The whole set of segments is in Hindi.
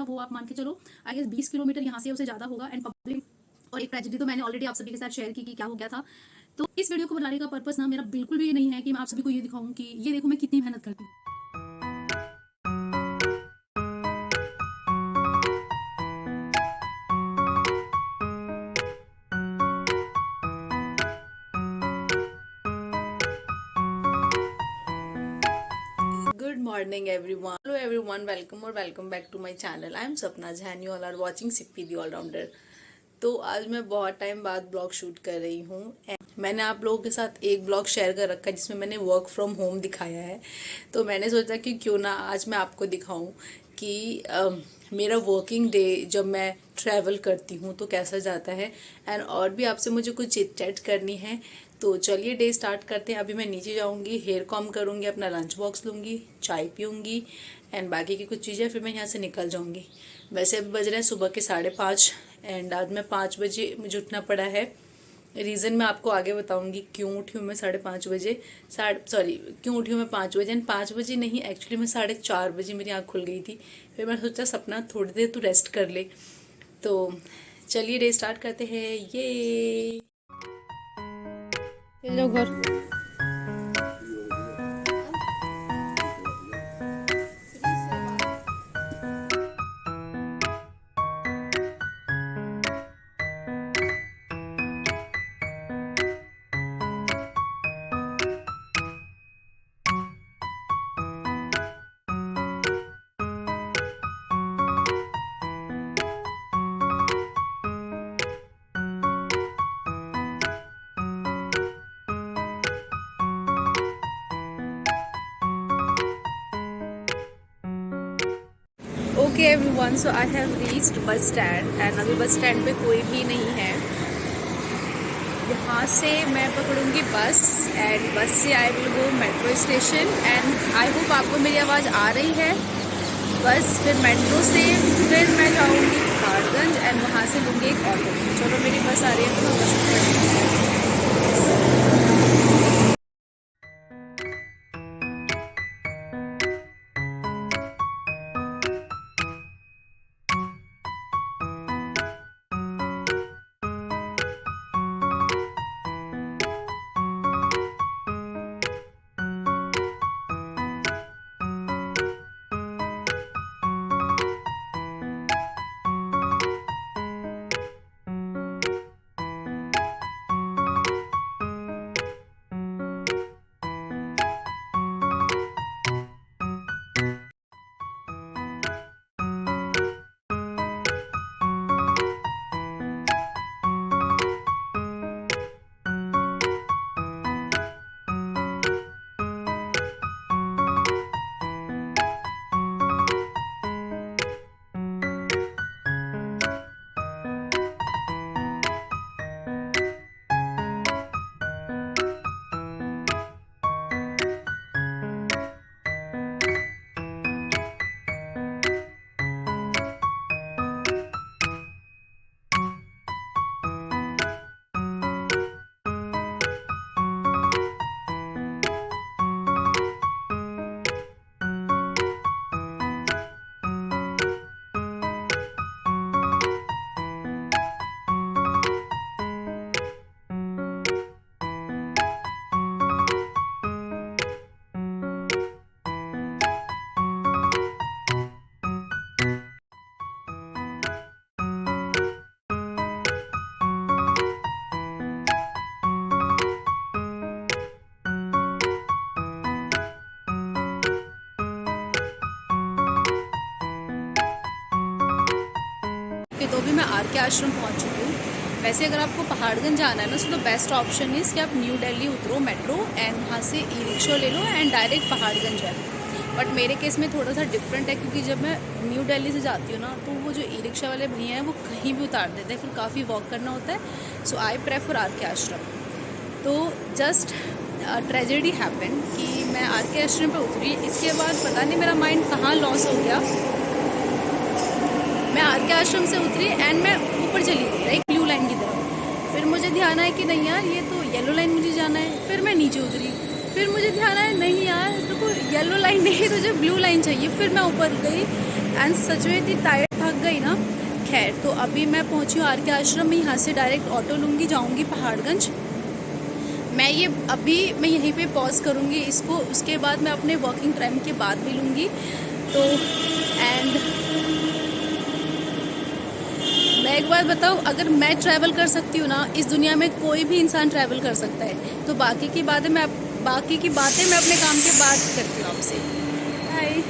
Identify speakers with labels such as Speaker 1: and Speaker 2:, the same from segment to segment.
Speaker 1: वो आप मान के चलो आई गेस 20 किलोमीटर यहाँ से उससे ज़्यादा होगा। एंड पब्लिक और एक ट्रेजेडी तो मैंने ऑलरेडी आप सभी के साथ शेयर की कि क्या हो गया था। तो इस वीडियो को बनाने का पर्पस ना मेरा बिल्कुल भी ये नहीं है कि मैं आप सभी को ये दिखाऊं कि ये देखो मैं कितनी मेहनत करती हूँ।
Speaker 2: Good morning everyone. Hello everyone, welcome back to my channel. I am Sapna Jha and you all are watching Sippy the All-Rounder. तो आज मैं बहुत टाइम बाद ब्लॉग शूट कर रही हूँ। मैंने आप लोगों के साथ एक ब्लॉग शेयर कर रखा है जिसमें मैंने वर्क फ्रॉम होम दिखाया है। तो मैंने सोचा कि क्यों ना आज मैं आपको दिखाऊं कि मेरा वर्किंग डे जब मैं ट्रैवल करती हूँ तो कैसा जाता है। एंड और भी आपसे मुझे कुछ चिट चैट करनी है। तो चलिए डे स्टार्ट करते हैं। अभी मैं नीचे जाऊँगी, हेयर कॉम करूँगी, अपना लंच बॉक्स लूँगी, चाय पीऊँगी एंड बाकी की कुछ चीज़ें, फिर मैं यहाँ से निकल जाऊँगी। वैसे अभी बज रहे हैं सुबह के 5:30 एंड आज मैं 5 बजे मुझे उठना पड़ा है। रीज़न मैं आपको आगे बताऊंगी क्यों उठी हूँ मैं 5:30 बजे। क्यों उठी हूँ मैं 5 बजे। एंड 5 बजे नहीं, एक्चुअली मैं 4:30 बजे मेरी आँख खुल गई थी। फिर मैं सोचा सपना थोड़ी देर तू रेस्ट कर ले। तो चलिए डे स्टार्ट करते हैं। ये चल जाओ घर। Okay everyone, so I have reached bus stand and अभी बस स्टैंड पे कोई भी नहीं है। यहाँ से मैं पकड़ूंगी बस एंड बस से I will go metro station. And I hope आपको मेरी आवाज़ आ रही है। बस फिर मेट्रो से फिर मैं जाऊँगी पहाड़गंज एंड वहाँ से लूँगी एक ऑटो। चलो मेरी बस आ रही है तो मैं बस पकड़ूंगी। तो भी मैं आर के आश्रम पहुंच चुकी हूँ। वैसे अगर आपको पहाड़गंज जाना है ना तो बेस्ट ऑप्शन इज़ कि आप न्यू दिल्ली उतरो मेट्रो एंड वहाँ से ई रिक्शा ले लो एंड डायरेक्ट पहाड़गंज जाए। बट मेरे केस में थोड़ा सा डिफरेंट है क्योंकि जब मैं न्यू दिल्ली से जाती हूँ ना तो वो जो ई रिक्शा वाले भैया हैं वो कहीं भी उतार देते हैं, फिर काफ़ी वॉक करना होता है। सो आई प्रेफर आर के आश्रम। तो जस्ट ट्रेजेडी हैपन कि मैं आर के आश्रम पर उतरी, इसके बाद पता नहीं मेरा माइंड कहाँ लॉस हो गया। मैं आर के आश्रम से उतरी एंड मैं ऊपर चली गई लाइक ब्लू लाइन की तरफ। फिर मुझे ध्यान आया कि नहीं यार ये तो येलो लाइन मुझे जाना है। फिर मैं नीचे उतरी, फिर मुझे ध्यान आया नहीं यार तो कोई येलो लाइन नहीं, तुझे ब्लू लाइन चाहिए। फिर मैं ऊपर गई एंड सच में इतनी टायर्ड खैर, तो अभी मैं पहुंची हूँ आर के आश्रम में। यहाँ से डायरेक्ट ऑटो लूँगी, जाऊँगी पहाड़गंज। मैं यहीं पे पॉज करूँगी इसको, उसके बाद मैं अपने वॉकिंग टाइम के बाद मिलूँगी। तो एंड मैं एक बात बताऊँ, अगर मैं ट्रैवल कर सकती हूँ ना, इस दुनिया में कोई भी इंसान ट्रैवल कर सकता है। तो बाकी की बातें मैं अपने काम के बाद करती हूँ आपसे। बाय।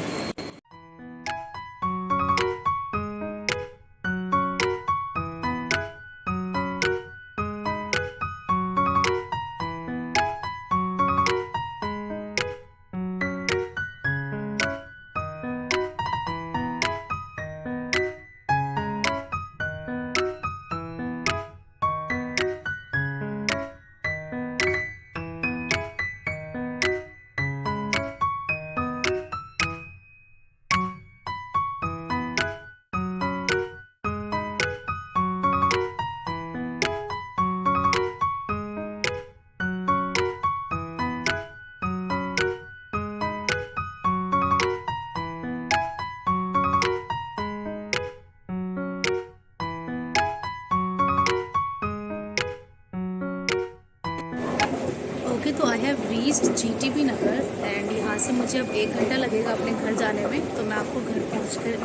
Speaker 2: ओके, तो I have reached GTB Nagar and यहाँ से मुझे अब 1 घंटा लगेगा अपने घर जाने में। तो मैं आपको घर पहुँचकर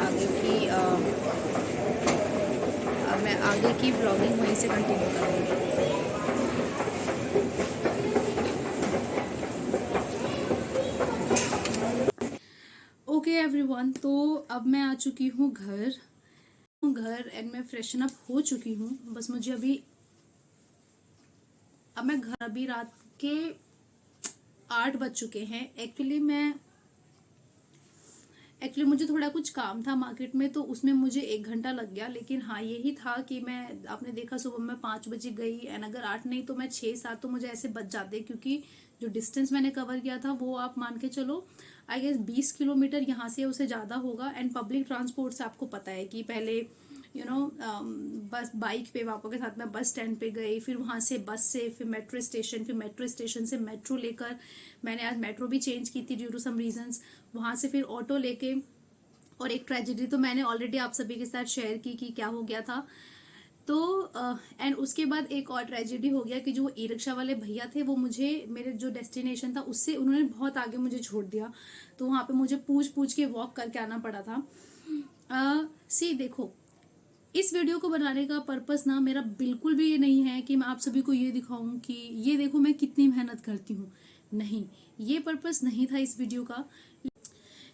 Speaker 2: मैं आगे की ब्लॉगिंग वहीं से कंटिन्यू करूँगी।
Speaker 1: ओके एवरीवन, तो अब मैं आ चुकी हूँ घर एंड मैं फ्रेशन अप हो चुकी हूँ। बस मुझे अभी रात के 8 बज चुके हैं। एक्चुअली मुझे थोड़ा कुछ काम था मार्केट में, तो उसमें मुझे 1 घंटा लग गया। लेकिन हाँ, यही था कि आपने देखा सुबह मैं 5 बजे गई एंड अगर 8 नहीं तो मैं 6-7 तो मुझे ऐसे बच जाते, क्योंकि जो डिस्टेंस मैंने कवर किया था वो आप मान के चलो आई गेस 20 किलोमीटर यहाँ से उससे ज़्यादा होगा। एंड पब्लिक ट्रांसपोर्ट से आपको पता है कि पहले बस बाइक पे पापा के साथ में बस स्टैंड पे गई, फिर वहाँ से बस से फिर मेट्रो स्टेशन से मेट्रो लेकर, मैंने आज मेट्रो भी चेंज की थी ड्यू टू सम रीजंस, वहाँ से फिर ऑटो लेके। और एक ट्रेजेडी तो मैंने ऑलरेडी आप सभी के साथ शेयर की कि क्या हो गया था। तो एंड उसके बाद एक और ट्रेजेडी हो गया कि जो ई रिक्शा वाले भैया थे वो मुझे मेरे जो डेस्टिनेशन था उससे उन्होंने बहुत आगे मुझे छोड़ दिया। तो वहाँ पे मुझे पूछ के वॉक करके आना पड़ा था। देखो, इस वीडियो को बनाने का पर्पस ना मेरा बिल्कुल भी ये नहीं है कि मैं आप सभी को ये दिखाऊं कि ये देखो मैं कितनी मेहनत करती हूँ। नहीं, ये पर्पस नहीं था इस वीडियो का।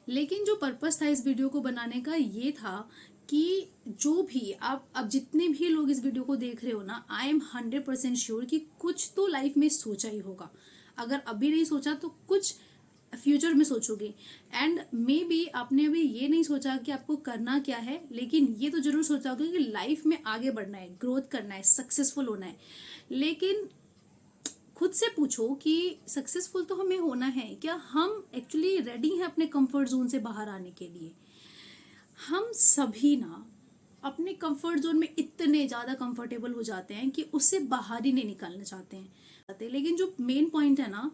Speaker 1: लेकिन जो पर्पस था इस वीडियो को बनाने का ये था कि जो भी आप अब जितने भी लोग इस वीडियो को देख रहे हो ना, आई एम 100% श्योर कि कुछ तो लाइफ में सोचा ही होगा। अगर अभी नहीं सोचा तो कुछ फ्यूचर में सोचोगे। एंड मे बी आपने अभी ये नहीं सोचा कि आपको करना क्या है, लेकिन ये तो जरूर सोचा होगा कि लाइफ में आगे बढ़ना है, ग्रोथ करना है, सक्सेसफुल होना है। लेकिन खुद से पूछो कि सक्सेसफुल तो हमें होना है क्या? हम एक्चुअली रेडी हैं अपने कंफर्ट जोन से बाहर आने के लिए? हम सभी ना अपने कंफर्ट जोन में इतने ज्यादा कंफर्टेबल हो जाते हैं कि उससे बाहर ही नहीं निकलना चाहते हैं। लेकिन जो मेन पॉइंट है ना,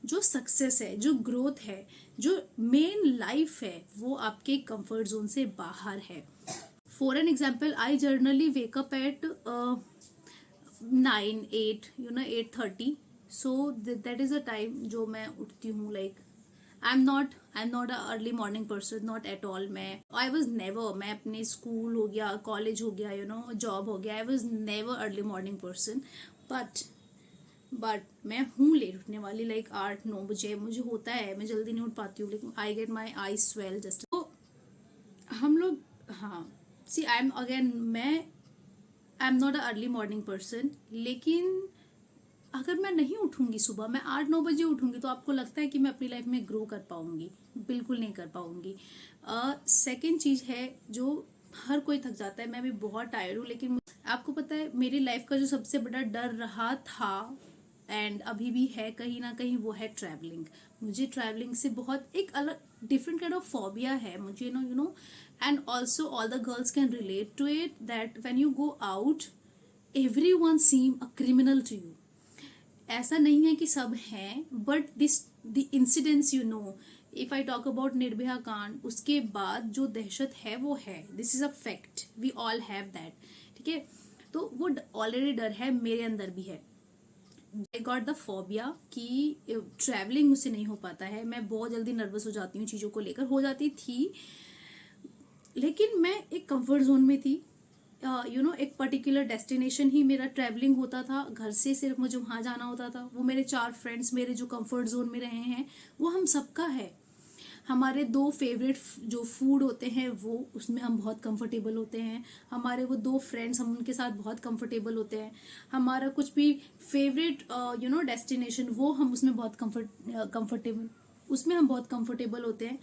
Speaker 1: जो सक्सेस है, जो ग्रोथ है, जो मेन लाइफ है, वो आपके कंफर्ट जोन से बाहर है। For an example, I generally wake up at 8:30, so that is a time जो मैं उठती हूँ। Like I am not a early morning person, not at all. I was never, मैं अपने स्कूल हो गया, कॉलेज हो गया, जॉब हो गया, I was never early morning person. But मैं हूँ लेट उठने वाली, लाइक 8-9 बजे मुझे होता है, मैं जल्दी नहीं उठ पाती हूँ, लेकिन I get my I swell just. तो हम लोग, हाँ, I am not a early morning person. लेकिन अगर मैं नहीं उठूंगी सुबह, मैं 8-9 बजे उठूंगी, तो आपको लगता है कि मैं अपनी लाइफ में ग्रो कर पाऊंगी? बिल्कुल नहीं कर पाऊंगी। सेकेंड चीज है, जो हर कोई थक जाता है, मैं भी बहुत टायर्ड हूँ, लेकिन आपको पता है मेरी लाइफ का जो सबसे बड़ा डर रहा था एंड अभी भी है कहीं ना कहीं, वो है ट्रैवलिंग। मुझे ट्रैवलिंग से बहुत एक अलग डिफरेंट काइंड ऑफ फोबिया है मुझे, and also all the girls can relate to it, that when you go out everyone seem a criminal to you. ऐसा नहीं है कि सब हैं, but the incidents if I talk about Nirbhaya कांड, उसके बाद जो दहशत है वो है, this is a fact, we all have that, ठीक है। तो वो ऑलरेडी डर है, मेरे अंदर भी है। आई गॉट द फोबिया कि ट्रैवलिंग मुझसे नहीं हो पाता है, मैं बहुत जल्दी नर्वस हो जाती हूँ चीज़ों को लेकर, हो जाती थी, लेकिन मैं एक कंफर्ट जोन में थी। एक पर्टिकुलर डेस्टिनेशन ही मेरा ट्रैवलिंग होता था, घर से सिर्फ मुझे वहाँ जाना होता था। वो मेरे 4 फ्रेंड्स मेरे जो कंफर्ट जोन में रहे हैं, वो हम सबका है। हमारे 2 फेवरेट जो फूड होते हैं वो, उसमें हम बहुत कंफर्टेबल होते हैं। हमारे वो 2 फ्रेंड्स, हम उनके साथ बहुत कंफर्टेबल होते हैं। हमारा कुछ भी फेवरेट डेस्टिनेशन, वो हम उसमें बहुत कंफर्टेबल, उसमें हम बहुत कंफर्टेबल होते हैं।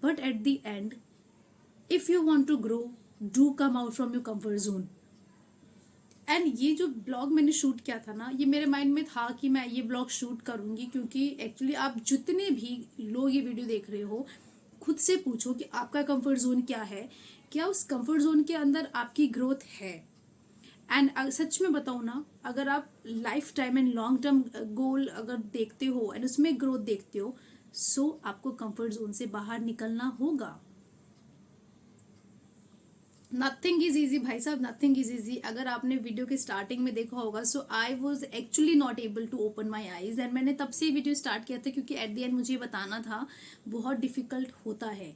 Speaker 1: But at the end, if you want to grow, do come out from your comfort zone. And ये जो ब्लॉग मैंने शूट किया था ना, ये मेरे माइंड में था कि मैं ये ब्लॉग शूट करूंगी, क्योंकि एक्चुअली आप जितने भी लोग ये वीडियो देख रहे हो, खुद से पूछो कि आपका कंफर्ट जोन क्या है, क्या उस कंफर्ट जोन के अंदर आपकी ग्रोथ है। एंड सच में बताऊँ ना, अगर आप life time and long term goal अगर देखते हो एंड उसमें ग्रोथ देखते हो, सो आपको कंफर्ट जोन से बाहर निकलना होगा। नथिंग इज ईजी भाई साहब, नथिंग इज ईजी। अगर आपने वीडियो के स्टार्टिंग में देखा होगा, so I was actually not able to open my eyes, and मैंने तब से वीडियो स्टार्ट किया था, क्योंकि एट द एंड मुझे बताना था बहुत डिफिकल्ट होता है।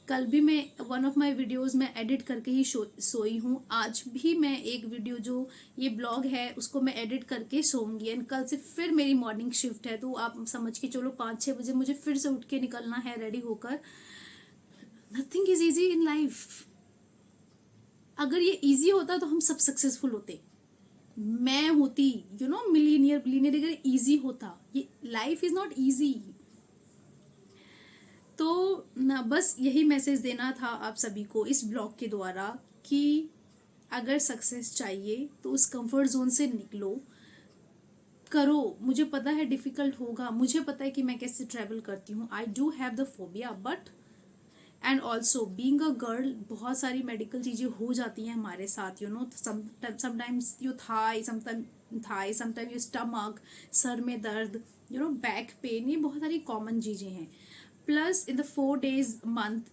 Speaker 1: कल भी मैं वन ऑफ माई वीडियोज में एडिट करके ही सोई हूँ। आज भी मैं एक वीडियो जो ये ब्लॉग है उसको मैं एडिट करके सोऊंगी, एंड कल से फिर मेरी मॉर्निंग शिफ्ट है, तो आप समझ के चलो 5-6 बजे मुझे फिर से उठ के निकलना है रेडी होकर। Nothing is easy in life. अगर ये इजी होता तो हम सब सक्सेसफुल होते, मैं होती मिलीनियर बिलीनियर, अगर इजी होता। ये लाइफ इज नॉट इजी। तो ना, बस यही मैसेज देना था आप सभी को इस ब्लॉग के द्वारा कि अगर सक्सेस चाहिए तो उस कंफर्ट जोन से निकलो, करो। मुझे पता है डिफिकल्ट होगा, मुझे पता है कि मैं कैसे ट्रैवल करती हूँ, I do have the phobia, but and also being a girl, बहुत सारी मेडिकल चीजें हो जाती हैं हमारे साथ, sometimes your thigh, sometime your stomach, सर में दर्द, बैक पेन, ये बहुत सारी कॉमन चीजें हैं। Plus in the 4 days month,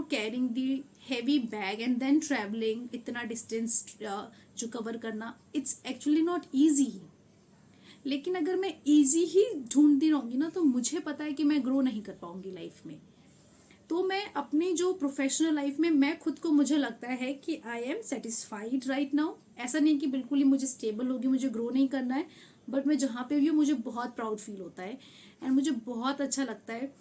Speaker 1: carrying the heavy bag and then travelling, इतना डिस्टेंस जो कवर करना, इट्स एक्चुअली नॉट ईजी। लेकिन अगर मैं ईजी ही ढूंढती रहूंगी ना, तो मुझे पता है कि मैं ग्रो नहीं कर पाऊंगी लाइफ में। तो मैं अपनी जो प्रोफेशनल लाइफ में, मैं खुद को, मुझे लगता है कि I am satisfied right now. ऐसा नहीं कि बिल्कुल ही मुझे स्टेबल होगी, मुझे ग्रो नहीं करना है, बट मैं जहाँ पे भी हूँ मुझे बहुत प्राउड फील होता है, एंड मुझे बहुत अच्छा लगता है।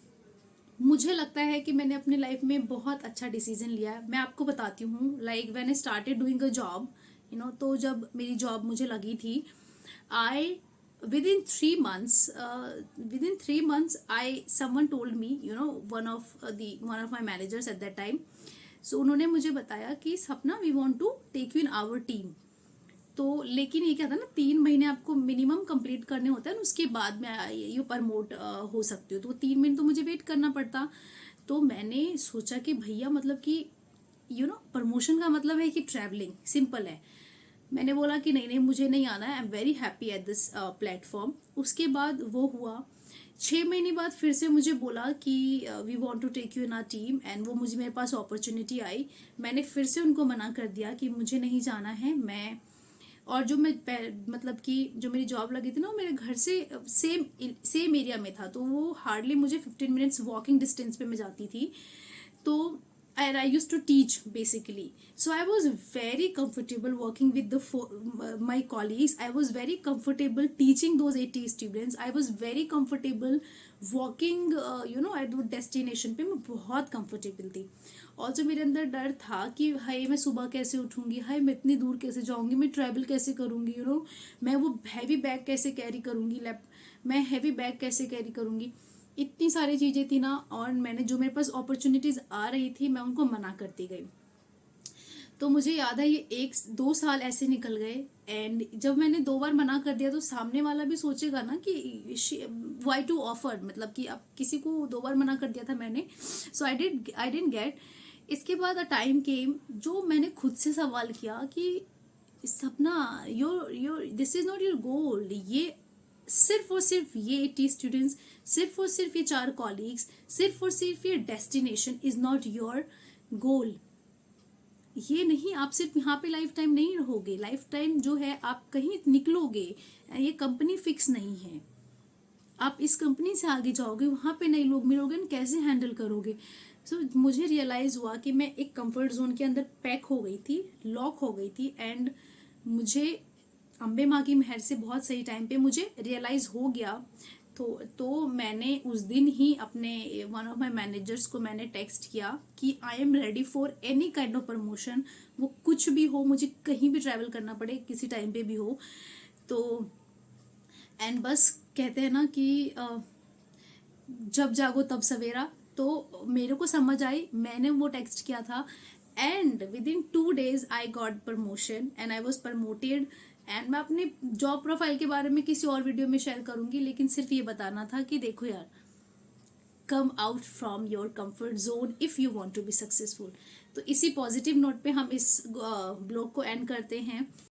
Speaker 1: मुझे लगता है कि मैंने अपनी लाइफ में बहुत अच्छा डिसीजन लिया है। मैं आपको बताती हूँ, like when I started doing a job, तो जब मेरी जॉब मुझे लगी थी, आई within 3 months someone told me, one of my managers at that time, so उन्होंने मुझे बताया कि सपना, we want to take you in our team। तो लेकिन ये क्या था ना, 3 महीने आपको मिनिमम कंप्लीट करने होता है, उसके बाद में यू प्रमोट हो सकते हो, तो 3 महीने तो मुझे वेट करना पड़ता। तो मैंने सोचा कि भैया, मतलब कि प्रमोशन का मतलब है कि ट्रैवलिंग, सिंपल है। मैंने बोला कि नहीं, मुझे नहीं आना है, I am very happy at this platform. उसके बाद वो हुआ, 6 महीने बाद फिर से मुझे बोला कि we want to take you in our team, and वो मुझे, मेरे पास अपॉर्चुनिटी आई। मैंने फिर से उनको मना कर दिया कि मुझे नहीं जाना है। मैं, और जो मैं, मतलब कि जो मेरी जॉब लगी थी ना, वो मेरे घर से सेम एरिया में था, तो वो हार्डली मुझे 15 मिनट्स वॉकिंग डिस्टेंस पे मैं जाती थी। तो and I used to teach basically, so I was very comfortable working with my colleagues. I was very comfortable teaching those 80 students. I was very comfortable walking at the destination पे, मैं बहुत comfortable थी। also मेरे अंदर डर था कि हाय मैं सुबह कैसे उठूंगी, हाय मैं इतनी दूर कैसे जाऊंगी, मैं ट्रैवल कैसे करूंगी, मैं वो हैवी बैग कैसे कैरी करूंगी, मैं हैवी बैग कैसे कैरी करूंगी, इतनी सारी चीजें थी ना। और मैंने, जो मेरे पास अपॉर्चुनिटीज आ रही थी, मैं उनको मना करती गई। तो मुझे याद है ये 1-2 साल ऐसे निकल गए, एंड जब मैंने 2 बार मना कर दिया, तो सामने वाला भी सोचेगा ना कि वाई टू ऑफर, मतलब कि अब किसी को 2 बार मना कर दिया था मैंने। सो आई डिडंट गेट। इसके बाद अ टाइम केम, जो मैंने खुद से सवाल किया कि सपना, your this is not your goal, ये सिर्फ और सिर्फ ये 80 स्टूडेंट्स, सिर्फ और सिर्फ ये 4 कॉलीग्स, सिर्फ और सिर्फ ये destination is not your goal. ये नहीं, आप सिर्फ यहाँ पे लाइफ टाइम नहीं रहोगे, लाइफ टाइम जो है आप कहीं निकलोगे, ये कंपनी फिक्स नहीं है। आप इस कंपनी से आगे जाओगे, वहाँ पे नए लोग मिलोगे, कैसे हैंडल करोगे। मुझे रियलाइज़ हुआ कि मैं एक कंफर्ट जोन के अंदर पैक हो गई थी, लॉक हो गई थी, एंड मुझे अम्बे माँ की मेहर से बहुत सही टाइम पे मुझे रियलाइज़ हो गया। तो मैंने उस दिन ही अपने वन ऑफ माई मैनेजर्स को मैंने टेक्स्ट किया कि I am ready for any kind of promotion, वो कुछ भी हो, मुझे कहीं भी ट्रैवल करना पड़े, किसी टाइम पे भी हो। तो एंड बस कहते हैं ना कि जब जागो तब सवेरा। तो मेरे को समझ आई, मैंने वो टेक्स्ट किया था, and with in 2 days I got promotion and I was promoted. And मैं अपने जॉब प्रोफाइल के बारे में किसी और वीडियो में शेयर करूंगी, लेकिन सिर्फ ये बताना था कि देखो यार, come out from your comfort zone if you want to be successful. तो इसी पॉजिटिव नोट पे हम इस ब्लॉग को एंड करते हैं।